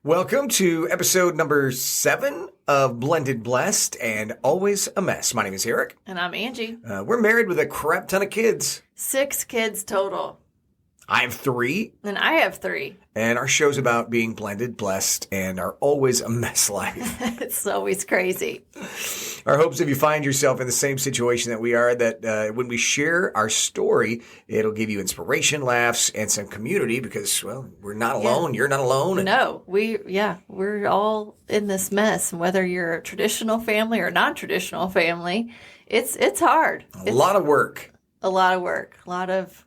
Welcome to episode number 7 of Blended Blessed and Always a Mess. My name is Aric. And I'm Angie. We're married with a crap ton of kids. 6 kids total. I have 3. And I have 3. And our show's about being blended, blessed, and our always a mess life. It's always crazy. Our hopes, if you find yourself in the same situation that we are, that when we share our story, it'll give you inspiration, laughs, and some community because, well, we're not alone. Yeah. You're not alone. No, we're all in this mess. Whether you're a traditional family or non-traditional family, it's hard. A lot of work. A lot of work. A lot of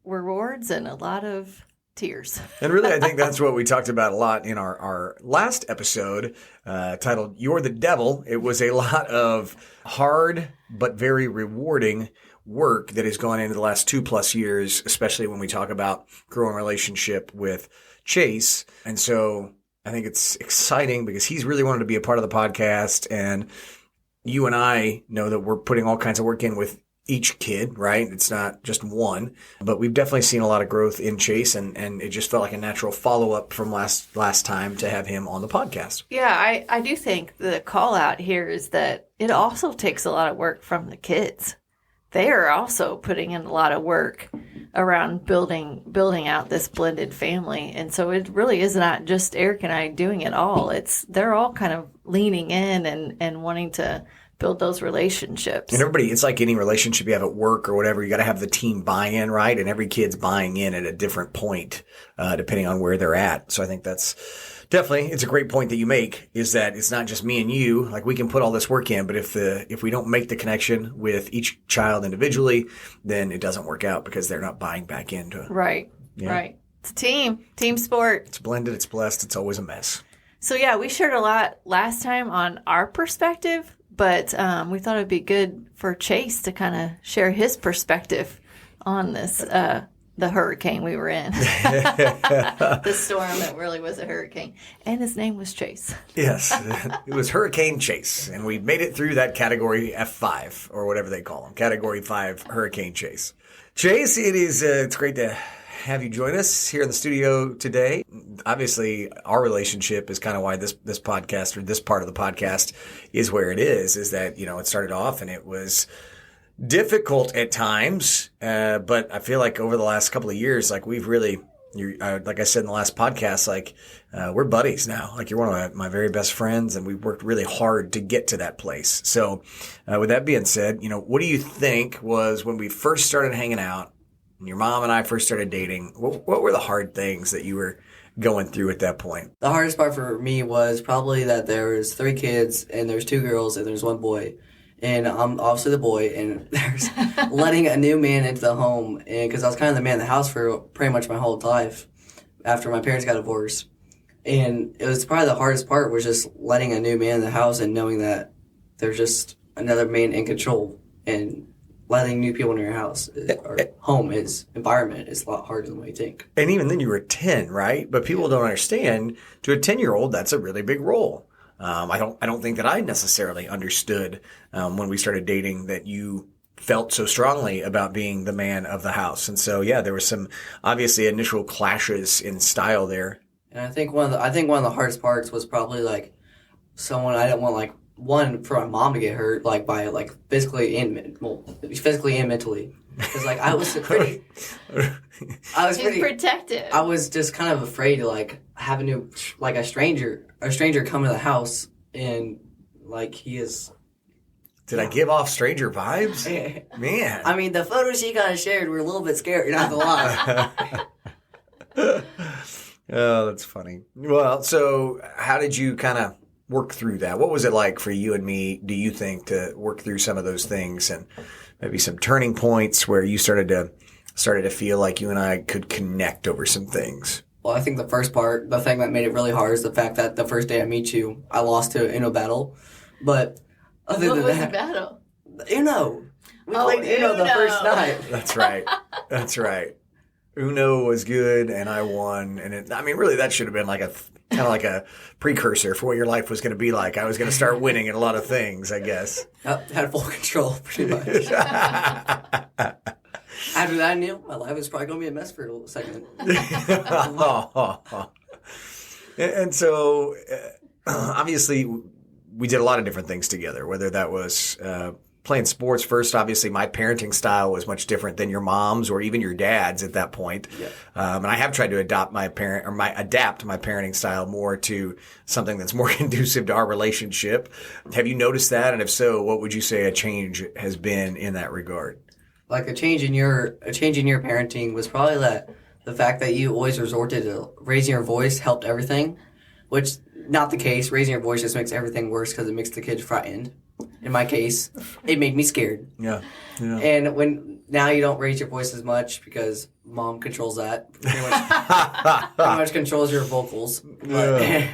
rewards and a lot of tears. And really, I think that's what we talked about a lot in our last episode titled You're the Devil. It was a lot of hard but very rewarding work that has gone into the last 2+ years, especially when we talk about growing relationship with Chace. And so I think it's exciting because he's really wanted to be a part of the podcast. And you and I know that we're putting all kinds of work in with each kid, right? It's not just one, but we've definitely seen a lot of growth in Chace, and it just felt like a natural follow-up from last time to have him on the podcast. Yeah, I do think the call out here is that it also takes a lot of work from the kids. They are also putting in a lot of work around building out this blended family. And so it really is not just Aric and I doing it all. They're all kind of leaning in and wanting to build those relationships. And everybody, it's like any relationship you have at work or whatever, you got to have the team buy-in, right? And every kid's buying in at a different point, depending on where they're at. So I think that's definitely, it's a great point that you make, is that it's not just me and you. Like, we can put all this work in, but if we don't make the connection with each child individually, then it doesn't work out because they're not buying back into it. Right. Yeah. Right. It's a team sport. It's blended, it's blessed, it's always a mess. So yeah, we shared a lot last time on our perspective, but we thought it'd be good for Chace to kind of share his perspective on this, the hurricane we were in. The storm that really was a hurricane. And his name was Chace. Yes, it was Hurricane Chace. And we made it through that category F5, or whatever they call them. Category 5, Hurricane Chace. Chace, it's great to have you join us here in the studio today. Obviously, our relationship is kind of why this podcast, or this part of the podcast, is where it is that, it started off and it was difficult at times, but I feel like over the last couple of years, like we've really, like I said in the last podcast, like we're buddies now. Like, you're one of my very best friends, and we've worked really hard to get to that place. So with that being said, what do you think was when we first started hanging out, and your mom and I first started dating, what were the hard things that you were going through at that point? The hardest part for me was probably that there was 3 kids, and there's 2 girls, and there's 1 boy. And I'm obviously the boy, and there's letting a new man into the home. And because I was kind of the man in the house for pretty much my whole life after my parents got divorced. And it was probably the hardest part, was just letting a new man in the house and knowing that there's just another man in control, and letting new people in your house or home environment is a lot harder than what you think. And even then, you were 10, right? But people don't understand, to a 10-year-old, that's a really big role. I don't think that I necessarily understood when we started dating that you felt so strongly about being the man of the house. And so, yeah, there were some obviously initial clashes in style there. And I think one of the hardest parts was probably like someone I didn't want, like, one, for my mom to get hurt, like, by, like, physically and mentally. Because, like, I was pretty protective. I was just kind of afraid to, like, have a stranger come to the house, and, like, he is... Did I give off stranger vibes? Man. I mean, the photos he kind of shared were a little bit scary, not gonna lie. Oh, that's funny. Well, so how did you kind of work through that? What was it like for you and me, do you think, to work through some of those things, and maybe some turning points where you started to feel like you and I could connect over some things? Well, I think the first part, the thing that made it really hard, is the fact that the first day I meet you, I lost to Uno battle. But other than that... What was the battle? Uno. We played Uno the first night. That's right. That's right. Uno was good, and I won. And really, that should have been like kind of like a precursor for what your life was going to be like. I was going to start winning at a lot of things, I guess. Had full control, pretty much. After that, I knew my life was probably going to be a mess for a second. And so, obviously, we did a lot of different things together, whether that was playing sports first. Obviously, my parenting style was much different than your mom's or even your dad's at that point. Yeah. And I have tried to adapt my parenting style more to something that's more conducive to our relationship. Have you noticed that? And if so, what would you say a change has been in that regard? Like a change in your parenting was probably that the fact that you always resorted to raising your voice helped everything, which not the case. Raising your voice just makes everything worse because it makes the kids frightened. In my case, it made me scared. Yeah. And when now you don't raise your voice as much because mom controls that. Pretty much controls your vocals. But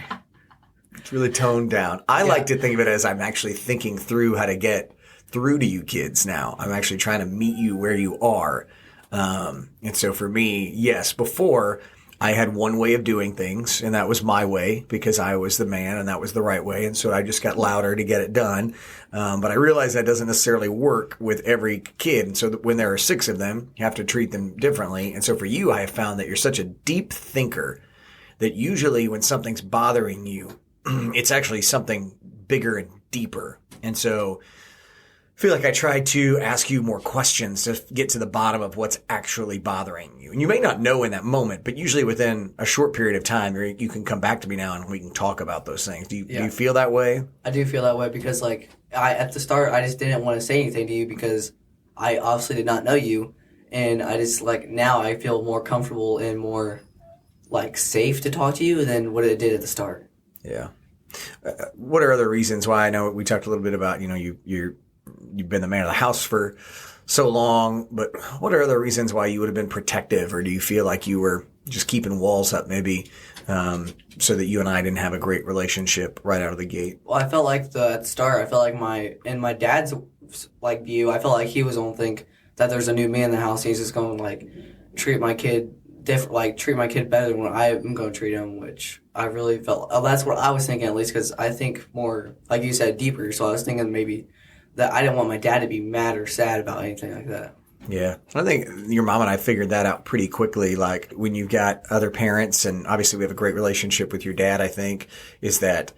it's really toned down. I like to think of it as I'm actually thinking through how to get through to you kids now. I'm actually trying to meet you where you are. And so for me, yes, before I had one way of doing things, and that was my way because I was the man and that was the right way. And so I just got louder to get it done. But I realized that doesn't necessarily work with every kid. And so when there are 6 of them, you have to treat them differently. And so for you, I have found that you're such a deep thinker that usually when something's bothering you, it's actually something bigger and deeper. And so I feel like I try to ask you more questions to get to the bottom of what's actually bothering you. And you may not know in that moment, but usually within a short period of time, you can come back to me now and we can talk about those things. Do you feel that way? I do feel that way because, like, at the start, I just didn't want to say anything to you because I obviously did not know you. And I just, like, now I feel more comfortable and more, like, safe to talk to you than what it did at the start. Yeah. What are other reasons why? I know we talked a little bit about, you've been the man of the house for so long, but what are other reasons why you would have been protective, or do you feel like you were just keeping walls up maybe so that you and I didn't have a great relationship right out of the gate? Well, I felt like at the start, I felt like my dad's like view, I felt like he was going to think that there's a new man in the house and he's just going to like treat my kid different, like treat my kid better than what I'm going to treat him, which I really felt, that's what I was thinking at least, because I think more, like you said, deeper. So I was thinking maybe that I didn't want my dad to be mad or sad about anything like that. Yeah. I think your mom and I figured that out pretty quickly. Like when you've got other parents, and obviously we have a great relationship with your dad, I think, is that,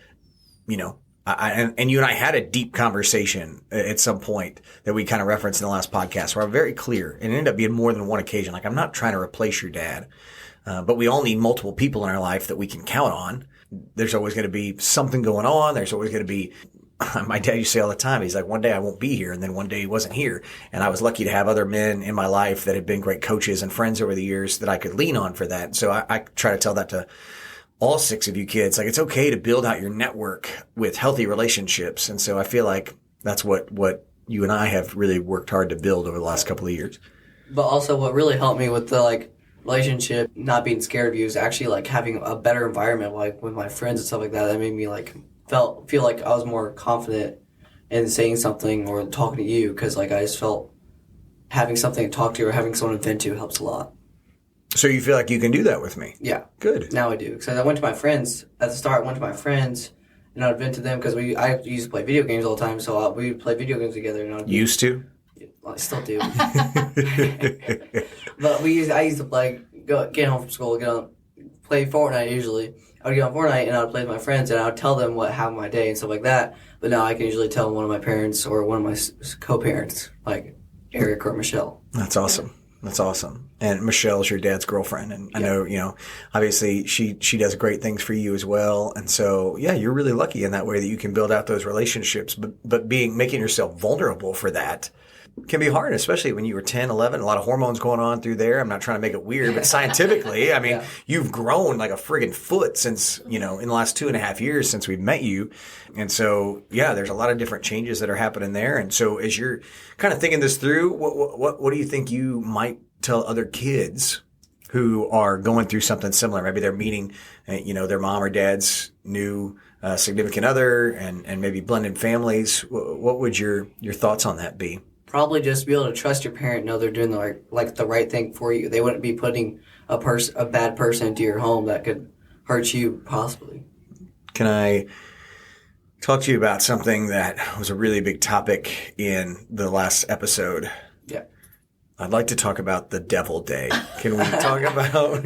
and you and I had a deep conversation at some point that we kind of referenced in the last podcast where I'm very clear, and it ended up being more than one occasion. Like I'm not trying to replace your dad, but we all need multiple people in our life that we can count on. There's always going to be something going on. There's always going to be, my dad used to say all the time, he's like, one day I won't be here, and then one day he wasn't here. And I was lucky to have other men in my life that had been great coaches and friends over the years that I could lean on for that. So I try to tell that to all 6 of you kids. Like, it's okay to build out your network with healthy relationships. And so I feel like that's what you and I have really worked hard to build over the last couple of years. But also what really helped me with the relationship, not being scared of you, is actually like having a better environment, like with my friends and stuff like that. That made me feel like I was more confident in saying something or talking to you, because I just felt having something to talk to or having someone to vent to helps a lot. So you feel like you can do that with me? Yeah. Good. Now I do. Because I went to my friends. At the start, I went to my friends and I'd vent to them because I used to play video games all the time. So we would play video games together. And used to? Well, I still do. But I used to get home from school, play Fortnite usually. I would get on Fortnite and I would play with my friends and I would tell them what happened my day and stuff like that. But now I can usually tell one of my parents or one of my co-parents, like Aric or Michelle. That's awesome. That's awesome. And Michelle's your dad's girlfriend. And I know, obviously she does great things for you as well. And so, yeah, you're really lucky in that way that you can build out those relationships. But making yourself vulnerable for that can be hard, especially when you were 10, 11, a lot of hormones going on through there. I'm not trying to make it weird, but scientifically, I mean, you've grown like a friggin' foot since, in the last 2.5 years since we've met you. And so, yeah, there's a lot of different changes that are happening there. And so as you're kind of thinking this through, what do you think you might tell other kids who are going through something similar? Maybe they're meeting, their mom or dad's new significant other and maybe blended families. What would your thoughts on that be? Probably just be able to trust your parent, know they're doing the right thing for you. They wouldn't be putting a bad person into your home that could hurt you possibly. Can I talk to you about something that was a really big topic in the last episode? Yeah. I'd like to talk about the devil day. Can we talk about,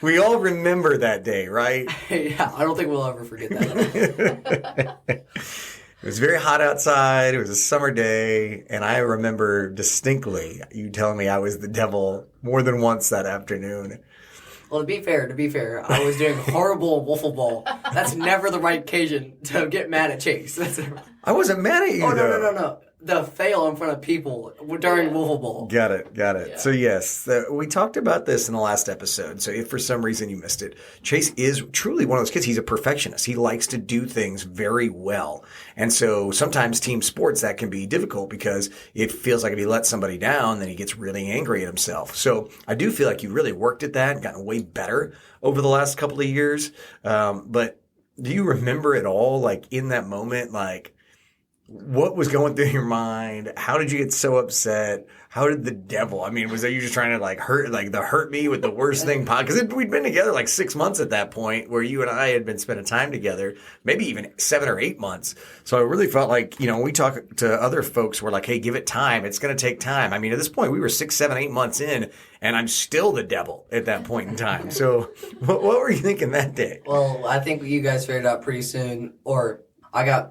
we all remember that day, right? Yeah, I don't think we'll ever forget that. It was very hot outside. It was a summer day. And I remember distinctly you telling me I was the devil more than once that afternoon. Well, to be fair, I was doing horrible wiffle ball. That's never the right occasion to get mad at Chace. I wasn't mad at you, Oh, though. no. The fail in front of people during wiffle ball. Got it. Yeah. So, yes, we talked about this in the last episode. So, if for some reason you missed it, Chace is truly one of those kids. He's a perfectionist. He likes to do things very well. And so, sometimes team sports, that can be difficult because it feels like if he lets somebody down, then he gets really angry at himself. So, I do feel like you really worked at that and gotten way better over the last couple of years. But do you remember it all, like, in that moment, like, what was going through your mind? How did you get so upset? How did the devil, I mean, was that you just trying to like hurt me with the worst thing possible? Because we'd been together like 6 months at that point where you and I had been spending time together, maybe even 7 or 8 months. So I really felt like, when we talk to other folks, we're like, hey, give it time. It's going to take time. I mean, at this point, we were 6, 7, 8 months in and I'm still the devil at that point in time. So what were you thinking that day? Well, I think you guys figured out pretty soon, or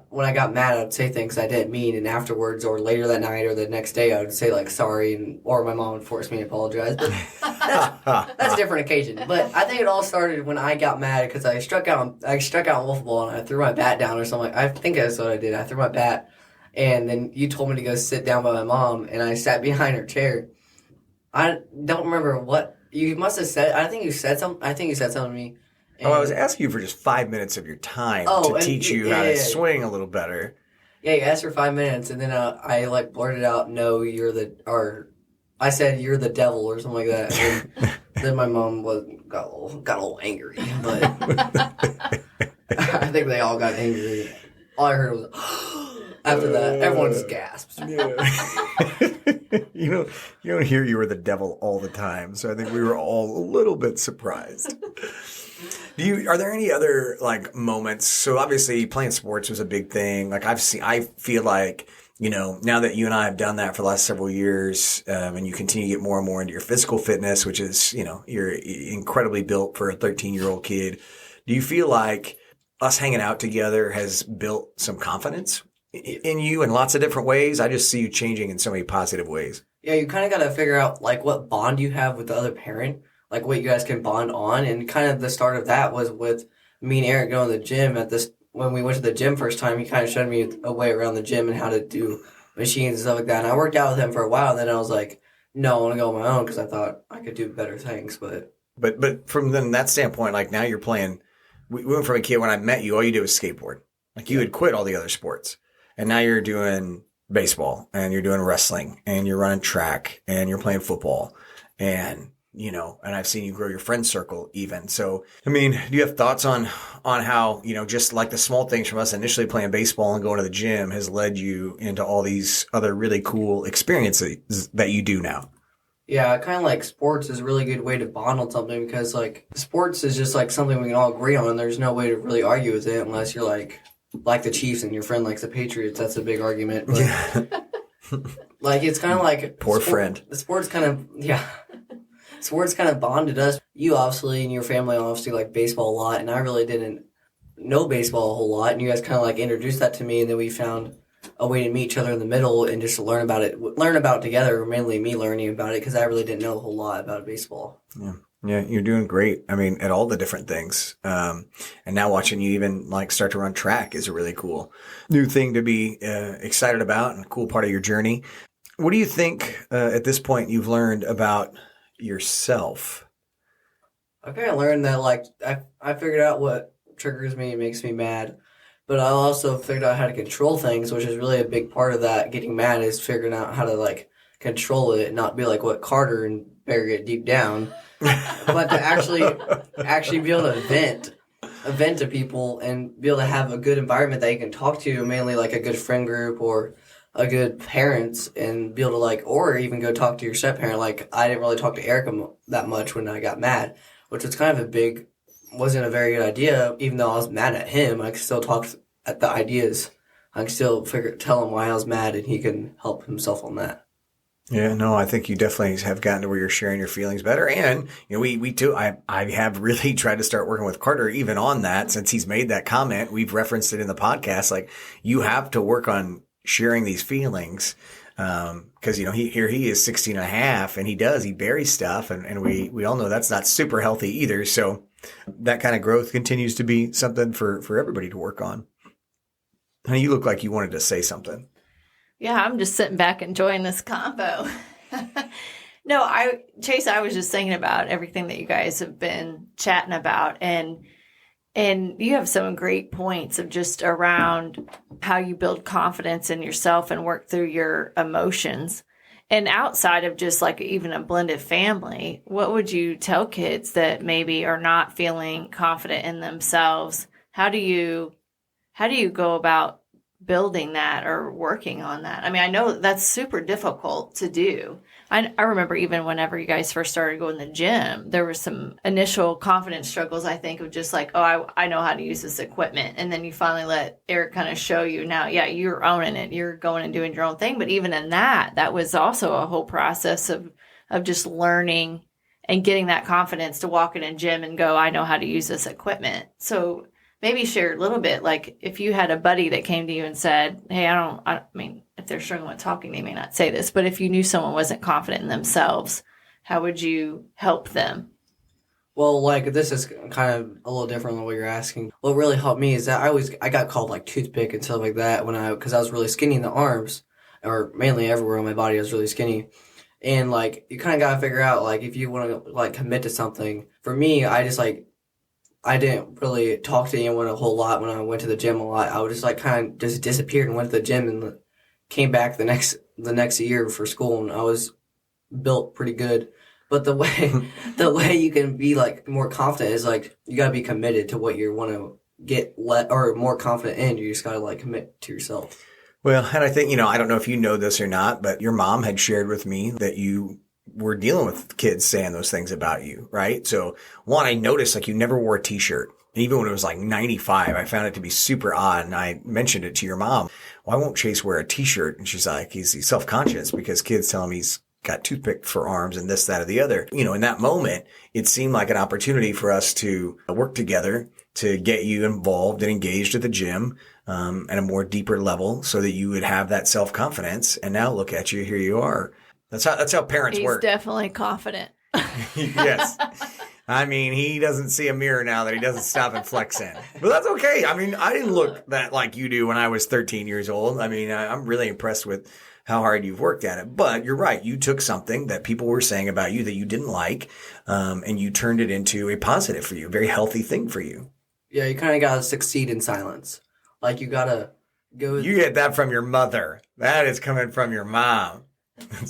when I got mad, I'd say things I didn't mean, and afterwards or later that night or the next day, I would say like sorry, or my mom would force me to apologize. But that's a different occasion. But I think it all started when I got mad because I struck out wiffle ball and I threw my bat down or something. I think that's what I did. I threw my bat, and then you told me to go sit down by my mom, and I sat behind her chair. I don't remember what you must have said. I think you said something to me. I was asking you for just 5 minutes of your time to teach you how to swing a little better. Yeah, you asked for 5 minutes, and then I blurted out, "No, I said you're the devil" or something like that. And then my mom got a little angry, but I think they all got angry. All I heard was after that, everyone just gasped. Yeah. You don't hear you were the devil all the time, so I think we were all a little bit surprised. Are there any other like moments? So obviously playing sports was a big thing. Like I feel like, now that you and I have done that for the last several years, and you continue to get more and more into your physical fitness, which is, you're incredibly built for a 13-year-old kid. Do you feel like us hanging out together has built some confidence in you in lots of different ways? I just see you changing in so many positive ways. Yeah, you kind of got to figure out like what bond you have with the other parent. Like what you guys can bond on, and kind of the start of that was with me and Aric going to the gym when we went to the gym first time. He kind of showed me a way around the gym and how to do machines and stuff like that. And I worked out with him for a while, and then I was like, no, I want to go on my own because I thought I could do better things. But from then that standpoint, like now you're playing. We went from a kid when I met you, all you did was skateboard. Like you had quit all the other sports, and now you're doing baseball and you're doing wrestling and you're running track and you're playing football and I've seen you grow your friend circle even. So, I mean, do you have thoughts on how, just like the small things from us initially playing baseball and going to the gym has led you into all these other really cool experiences that you do now? Yeah, kind of like sports is a really good way to bond on something because like sports is just like something we can all agree on. There's no way to really argue with it unless you're like the Chiefs and your friend likes the Patriots. That's a big argument. But like, it's kind of like poor friend. The sports kind of, yeah. Sports kind of bonded us. You obviously and your family obviously like baseball a lot, and I really didn't know baseball a whole lot. And you guys kind of like introduced that to me, and then we found a way to meet each other in the middle and just to learn about it together. Mainly me learning about it because I really didn't know a whole lot about baseball. Yeah, you're doing great. I mean, at all the different things. And now watching you even like start to run track is a really cool new thing to be excited about and a cool part of your journey. What do you think at this point you've learned about yourself? I kind of learned that like I figured out what triggers me and makes me mad, but I also figured out how to control things, which is really a big part of that. Getting mad is figuring out how to like control it and not be like what Carter and bury it deep down, but to actually be able to vent to people and be able to have a good environment that you can talk to, mainly like a good friend group or a good parents, and be able to like, or even go talk to your step parent. Like I didn't really talk to Erica that much when I got mad, which was kind of wasn't a very good idea. Even though I was mad at him, I could still talk at the ideas. I could still tell him why I was mad, and he can help himself on that. Yeah, no, I think you definitely have gotten to where you're sharing your feelings better. And, we too, I have really tried to start working with Carter even on that since he's made that comment. We've referenced it in the podcast. Like, you have to work on sharing these feelings. Cause he is 16 and a half and he buries stuff and we all know that's not super healthy either. So that kind of growth continues to be something for everybody to work on. Honey, you look like you wanted to say something. Yeah, I'm just sitting back enjoying this combo. No, Chase, I was just thinking about everything that you guys have been chatting about, and you have some great points of just around how you build confidence in yourself and work through your emotions. And outside of just like even a blended family, what would you tell kids that maybe are not feeling confident in themselves? How do you go about building that or working on that? I mean, I know that's super difficult to do. I remember even whenever you guys first started going to the gym, there were some initial confidence struggles, I think, of just like, oh, I know how to use this equipment. And then you finally let Aric kind of show you now, yeah, you're owning it. You're going and doing your own thing. But even in that was also a whole process of just learning and getting that confidence to walk in a gym and go, I know how to use this equipment. So maybe share a little bit, like if you had a buddy that came to you and said, hey, I mean, if they're struggling with talking, they may not say this, but if you knew someone wasn't confident in themselves, how would you help them? Well, like, this is kind of a little different than what you're asking. What really helped me is that I got called like toothpick and stuff like that because I was really skinny in the arms, or mainly everywhere on my body I was really skinny. And like, you kind of got to figure out, like, if you want to like commit to something. For me, I didn't really talk to anyone a whole lot when I went to the gym a lot. I would just like kind of just disappeared and went to the gym and came back the next year for school, and I was built pretty good. But the way you can be like more confident is like you gotta be committed to what you want to get or more confident in. You just gotta like commit to yourself. Well, and I think, I don't know if you know this or not, but your mom had shared with me that you were dealing with kids saying those things about you, right? So one, I noticed like you never wore a t-shirt. Even when it was like 95, I found it to be super odd. And I mentioned it to your mom. Why won't Chace wear a t-shirt? And she's like, he's self-conscious because kids tell him he's got toothpick for arms and this, that, or the other. In that moment, it seemed like an opportunity for us to work together to get you involved and engaged at the gym, at a more deeper level so that you would have that self-confidence. And now look at you. Here you are. That's how parents work. He's definitely confident. Yes. I mean, he doesn't see a mirror now that he doesn't stop and flex in. But that's okay. I mean, I didn't look that like you do when I was 13 years old. I mean, I'm really impressed with how hard you've worked at it. But you're right. You took something that people were saying about you that you didn't like, and you turned it into a positive for you, a very healthy thing for you. Yeah, you kind of got to succeed in silence. Like, you got to go. You get that from your mother. That is coming from your mom.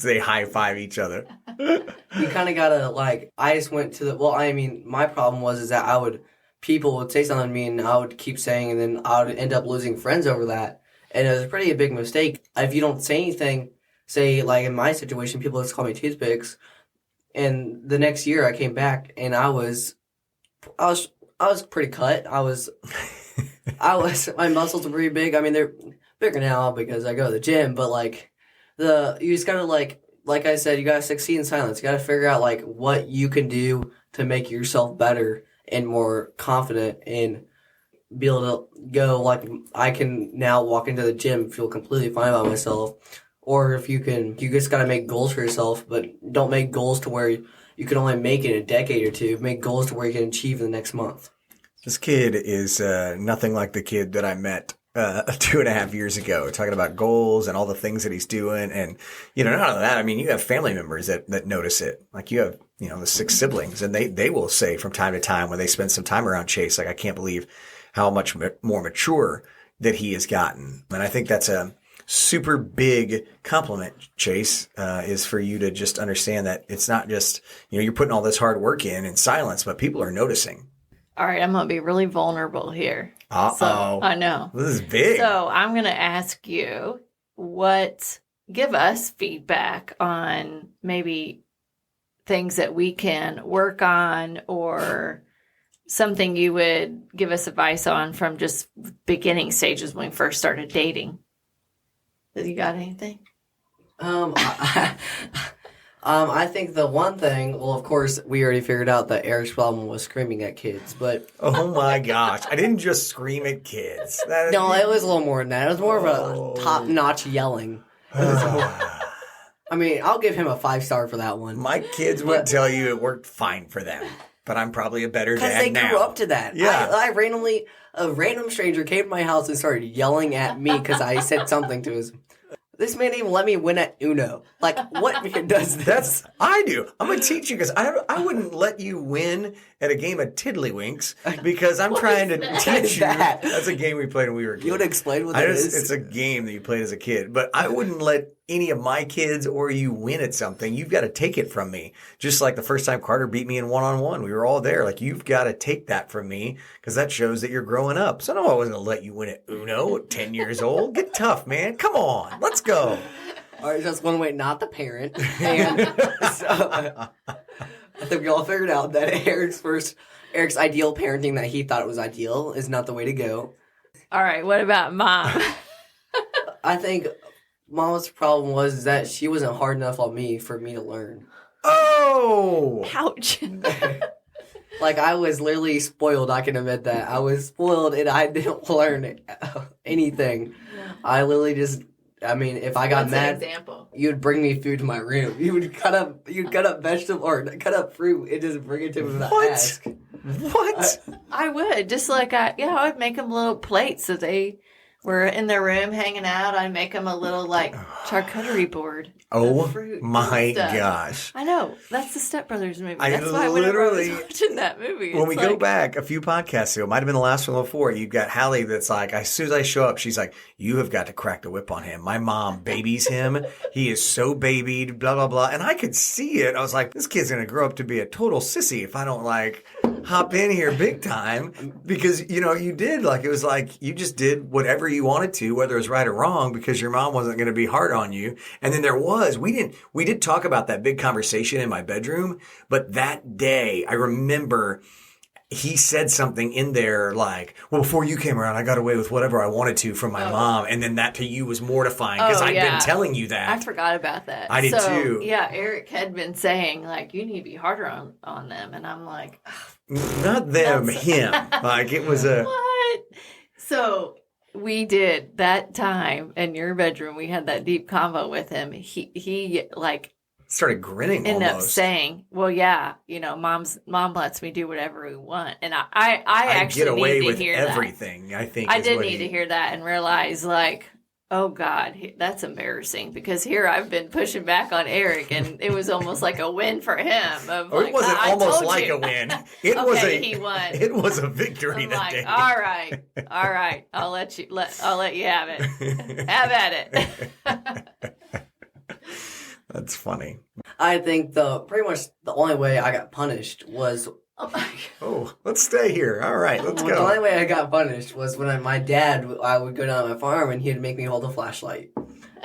They high five each other. You kind of gotta like. I just went to my problem is that people would say something to me and I would keep saying, and then I would end up losing friends over that. And it was a big mistake. If you don't say anything, say like in my situation, people just call me toothpicks. And the next year I came back and I was pretty cut. My muscles were pretty big. I mean, they're bigger now because I go to the gym, but like. You just gotta like I said, you gotta succeed in silence. You gotta figure out like what you can do to make yourself better and more confident and be able to go like I can now walk into the gym and feel completely fine about myself. Or if you just gotta make goals for yourself, but don't make goals to where you can only make it in a decade or two. Make goals to where you can achieve in the next month. This kid is nothing like the kid that I met 2.5 years ago, talking about goals and all the things that he's doing. And, not only that, I mean, you have family members that notice it. Like you have, the 6 siblings, and they will say from time to time when they spend some time around Chace, like, I can't believe how much more mature that he has gotten. And I think that's a super big compliment, Chace, is for you to just understand that it's not just, you're putting all this hard work in silence, but people are noticing. All right, I'm going to be really vulnerable here. Uh-oh. So, I know. This is big. So I'm going to ask you give us feedback on maybe things that we can work on or something you would give us advice on from just beginning stages when we first started dating. Have you got anything? I think the one thing, well, of course, we already figured out that Eric's problem was screaming at kids, but... Oh my gosh. I didn't just scream at kids. No, it was a little more than that. It was more of a top-notch yelling. I mean, I'll give him a 5-star for that one. My kids would tell you it worked fine for them, but I'm probably a better dad now. Because they grew up to that. Yeah. A random stranger came to my house and started yelling at me because I said something to his... This man didn't even let me win at Uno. Like, what man does this? I do. I'm going to teach you because I wouldn't let you win at a game of Tiddlywinks because I'm trying to teach you. That's a game we played when we were kids. You want to explain what that is? It's a game that you played as a kid, but I wouldn't let any of my kids or you win at something. You've got to take it from me. Just like the first time Carter beat me in one-on-one. We were all there. Like, you've got to take that from me because that shows that you're growing up. So no, I wasn't going to let you win at Uno at 10 years old. Get tough, man. Come on. Let's go. All right, that's one way, not the parent. And so I think we all figured out that Eric's ideal parenting that he thought was ideal is not the way to go. All right, what about Mom? I think Mom's problem was that she wasn't hard enough on me for me to learn. Oh! Ouch. Like, I was literally spoiled. I can admit that. I was spoiled and I didn't learn anything. I literally just... I mean, if I got mad, you'd bring me food to my room. You'd cut up vegetable or cut up fruit and just bring it to me without ask. What? I would. Just like I would make them little plates so they were in their room hanging out. I'd make them a little like charcuterie board. Oh fruit my gosh. I know. That's the Step Brothers movie. I That's why whenever I was literally- watching that movie. When we go back a few podcasts ago, it might have been the last one before, you've got Hallie that's like, as soon as I show up, she's like, you have got to crack the whip on him. My mom babies him. He is so babied, blah, blah, blah. And I could see it. I was like, this kid's going to grow up to be a total sissy if I don't like hop in here big time. Because, you did. Like, it was like you just did whatever you wanted to, whether it was right or wrong, because your mom wasn't going to be hard on you. And then we did talk about that big conversation in my bedroom, but that day I remember he said something in there like, well, before you came around, I got away with whatever I wanted to from my mom. And then that to you was mortifying because I'd been telling you that. I forgot about that. I did too. Yeah, Eric had been saying like, you need to be harder on them. And I'm like, not them, him. Like it was a... What? So... We did that time in your bedroom. We had that deep convo with him. He like started grinning. Ended almost. up saying, "Well, yeah, mom lets me do whatever we want," and I actually get away need to with hear everything. That. I think I did need to hear that and realize like, oh God, that's embarrassing because here I've been pushing back on Eric, and it was almost like a win for him. It wasn't almost like a win. It he won. It was a victory that day. All right, I'll let you have it. Have at it. That's funny. I think pretty much the only way I got punished was. Oh, let's stay here. All right, let's go. The only way I got punished was when I would go down to my farm and he'd make me hold a flashlight.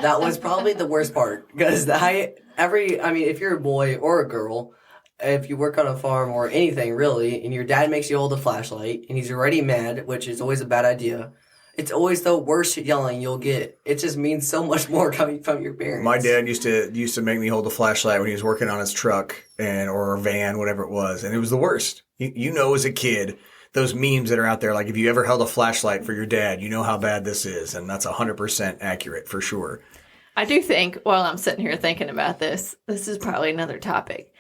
That was probably the worst part because if you're a boy or a girl, if you work on a farm or anything really, and your dad makes you hold a flashlight and he's already mad, which is always a bad idea. It's always the worst yelling you'll get. It just means so much more coming from your parents. My dad used to make me hold the flashlight when he was working on his truck or a van, whatever it was, and it was the worst. As a kid, those memes that are out there, like if you ever held a flashlight for your dad, you know how bad this is, and that's 100% accurate for sure. I do think while I'm sitting here thinking about this is probably another topic,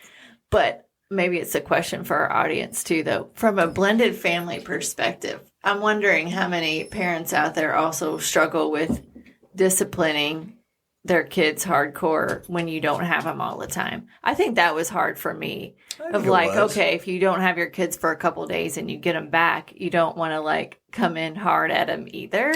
but maybe it's a question for our audience too, though. From a blended family perspective, I'm wondering how many parents out there also struggle with disciplining their kids hardcore when you don't have them all the time. I think that was hard for me. Okay, if you don't have your kids for a couple of days and you get them back, you don't want to like come in hard at them either.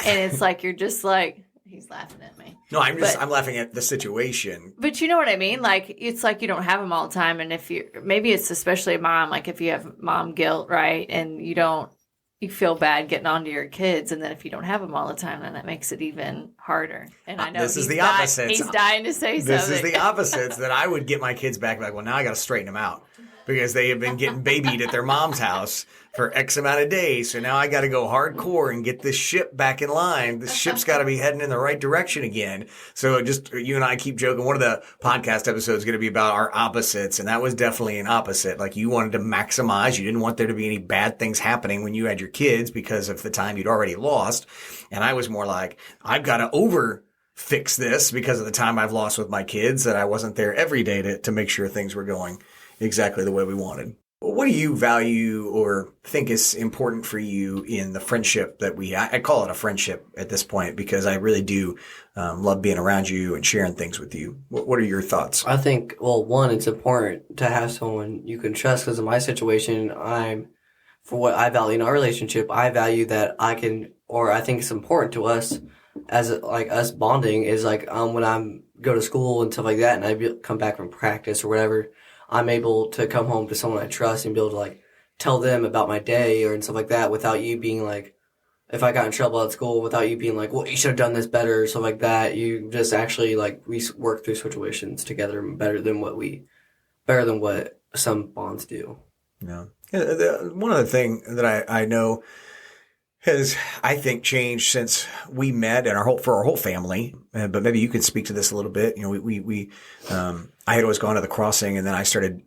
And it's like you're just like, he's laughing at me. No, I'm laughing at the situation. But you know what I mean? Like, it's like you don't have them all the time. And maybe it's especially mom, like if you have mom guilt, right? And you feel bad getting onto your kids. And then if you don't have them all the time, then that makes it even harder. And I know this is the opposite. He's dying to say something. This is the opposite, that I would get my kids back like, well, now I got to straighten them out. because they have been getting babied at their mom's house for X amount of days. So now I got to go hardcore and get this ship back in line. This ship's got to be heading in the right direction again. So just you and I keep joking. One of the podcast episodes is going to be about our opposites. And that was definitely an opposite. Like you wanted to maximize. You didn't want there to be any bad things happening when you had your kids because of the time you'd already lost. And I was more like, I've got to fix this because of the time I've lost with my kids, that I wasn't there every day to make sure things were going exactly the way we wanted. What do you value or think is important for you in the friendship that I call it a friendship at this point, because I really do love being around you and sharing things with you. What are your thoughts? I think, well, one, it's important to have someone you can trust, because in my situation, for what I value in our relationship, I value that I think it's important to us as us bonding is when I'm go to school and stuff like that, and I come back from practice or whatever, I'm able to come home to someone I trust and be able to tell them about my day and stuff like that without you being if I got in trouble at school, without you being well, you should have done this better or stuff like that. You just actually we work through situations together better than what some bonds do. Yeah. One other thing that I know has, I think, changed since we met and for our whole family. But maybe you can speak to this a little bit. You know, I had always gone to the crossing, and then I started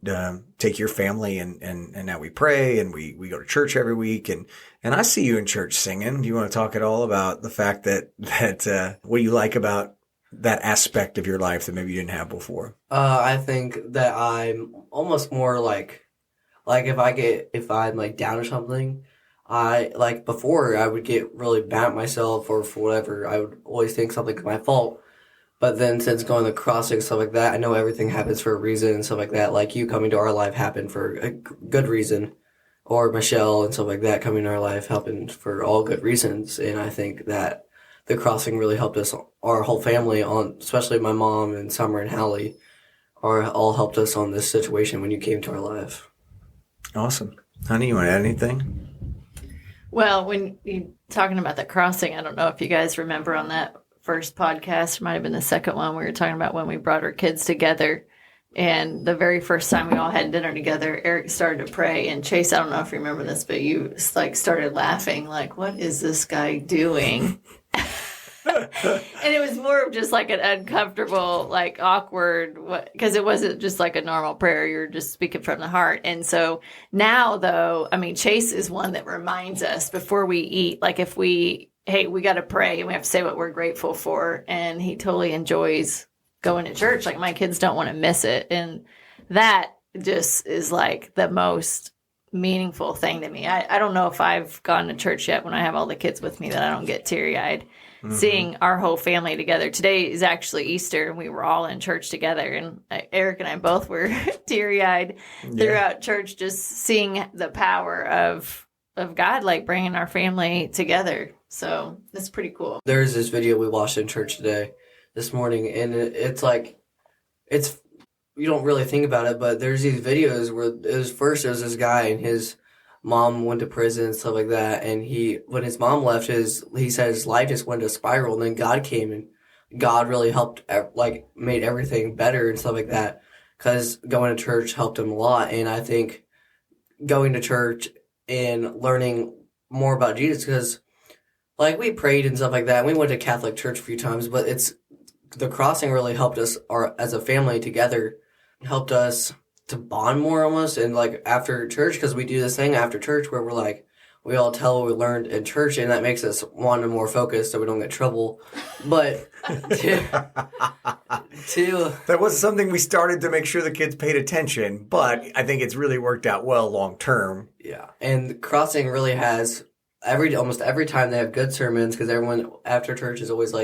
take your family, and now we pray and we go to church every week, and I see you in church singing. Do you want to talk at all about the fact that what you like about that aspect of your life that maybe you didn't have before? I think that I'm almost more if I'm down or something. Before I would get really mad at myself or for whatever. I would always think something's my fault. But then since going to crossing, stuff like that, I know everything happens for a reason and stuff like that. Like you coming to our life happened for a good reason. Or Michelle and stuff like that coming to our life happened for all good reasons. And I think that the crossing really helped us, our whole family, especially my mom and Summer and Hallie, all helped us on this situation when you came to our life. Awesome. Honey, you want to add anything? Well, when you're talking about the crossing, I don't know if you guys remember on that first podcast, it might have been the second one, we were talking about when we brought our kids together. And the very first time we all had dinner together, Aric started to pray. And Chace, I don't know if you remember this, but you started laughing, what is this guy doing? And it was more of just an uncomfortable, awkward, because it wasn't just a normal prayer. You're just speaking from the heart. And so now, though, Chace is one that reminds us before we eat, if we got to pray and we have to say what we're grateful for. And he totally enjoys going to church. My kids don't want to miss it. And that just is the most meaningful thing to me. I don't know if I've gone to church yet when I have all the kids with me that I don't get teary-eyed. Mm-hmm. Seeing our whole family together. Today is actually Easter, and we were all in church together. And Aric and I both were teary-eyed throughout church, just seeing the power of God, bringing our family together. So it's pretty cool. There's this video we watched in church this morning, and it's you don't really think about it, but there's these videos where there was this guy and his mom went to prison and stuff like that, and when his mom left, he said his life just went to spiral, and then God came, and God really helped, made everything better and stuff like that, because going to church helped him a lot. And I think going to church and learning more about Jesus, because we prayed and stuff like that, and we went to Catholic church a few times, but the crossing really helped us, as a family together, helped us to bond more almost. And after church, because we do this thing after church where we're we all tell what we learned in church, and that makes us want to more focus so we don't get in trouble. But that was something we started to make sure the kids paid attention, but I think it's really worked out well long term. Yeah. And crossing really has almost every time they have good sermons, because everyone after church is always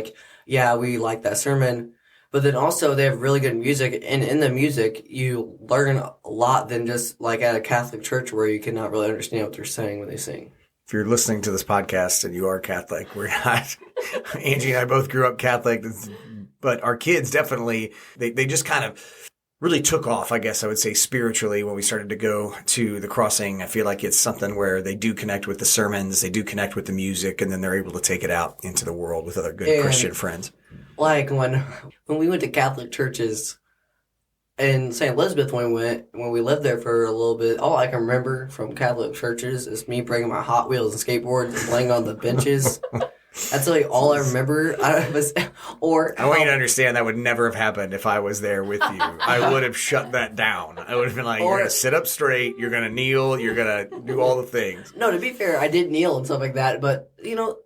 yeah, we like that sermon. But then also they have really good music, and in the music you learn a lot than just at a Catholic church where you cannot really understand what they're saying when they sing. If you're listening to this podcast and you are Catholic, we're not. Angie and I both grew up Catholic, but our kids definitely, they just kind of really took off, I guess I would say, spiritually when we started to go to the crossing. I feel like it's something where they do connect with the sermons, they do connect with the music, and then they're able to take it out into the world with other good Christian friends. When we went to Catholic churches, in St. Elizabeth when we lived there for a little bit, all I can remember from Catholic churches is me bringing my Hot Wheels and skateboards and playing on the benches. That's like all I remember. I want you to understand that would never have happened if I was there with you. I would have shut that down. I would have been like, you're going to sit up straight, you're going to kneel, you're going to do all the things. No, to be fair, I did kneel and stuff like that, but,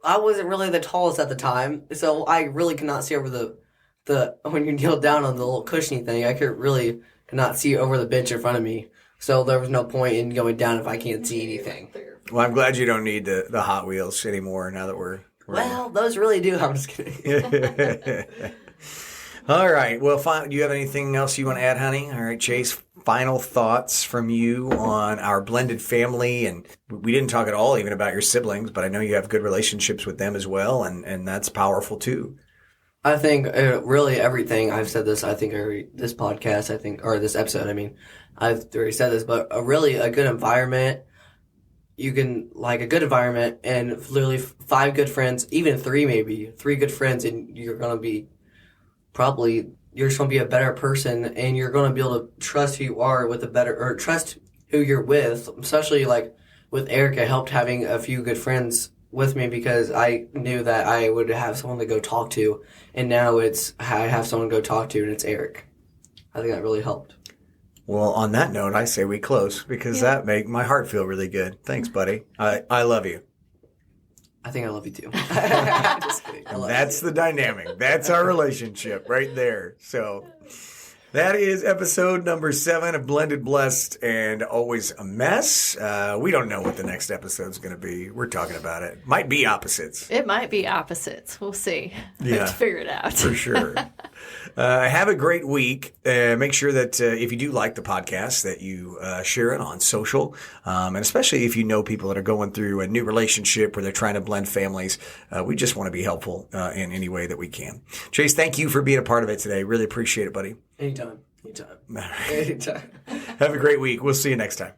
I wasn't really the tallest at the time, so I really could not see over the when you kneel down on the little cushiony thing, I could not see over the bench in front of me. So there was no point in going down if I can't see anything. Well, I'm glad you don't need the Hot Wheels anymore now that we're well, those really do. I'm just kidding. All right. Well, fine. Do you have anything else you want to add, honey? All right, Chace, final thoughts from you on our blended family. And we didn't talk at all even about your siblings, but I know you have good relationships with them as well, and that's powerful too. I think really everything, I've said this, I think this podcast, or this episode, I've already said this, but a good environment. You can, a good environment and literally 5 good friends, even 3 maybe, 3 good friends, and you're going to be you're just going to be a better person, and you're going to be able to trust who you are or trust who you're with, especially with Aric. It helped having a few good friends with me because I knew that I would have someone to go talk to, and now I have someone to go talk to, and it's Aric. I think that really helped. Well, on that note, I say we close because that make my heart feel really good. Thanks, buddy. I love you. I think I love you too. Just kidding. That's the dynamic. That's our relationship right there. So that is episode number 7 of Blended, Blessed, and Always a Mess. We don't know what the next episode's going to be. We're talking about it. Might be opposites. It might be opposites. We'll see. We have to figure it out. For sure. Have a great week. Make sure that if you do like the podcast, that you share it on social, and especially if you know people that are going through a new relationship where they're trying to blend families. We just want to be helpful in any way that we can. Chace, thank you for being a part of it today. Really appreciate it, buddy. Anytime. Have a great week. We'll see you next time.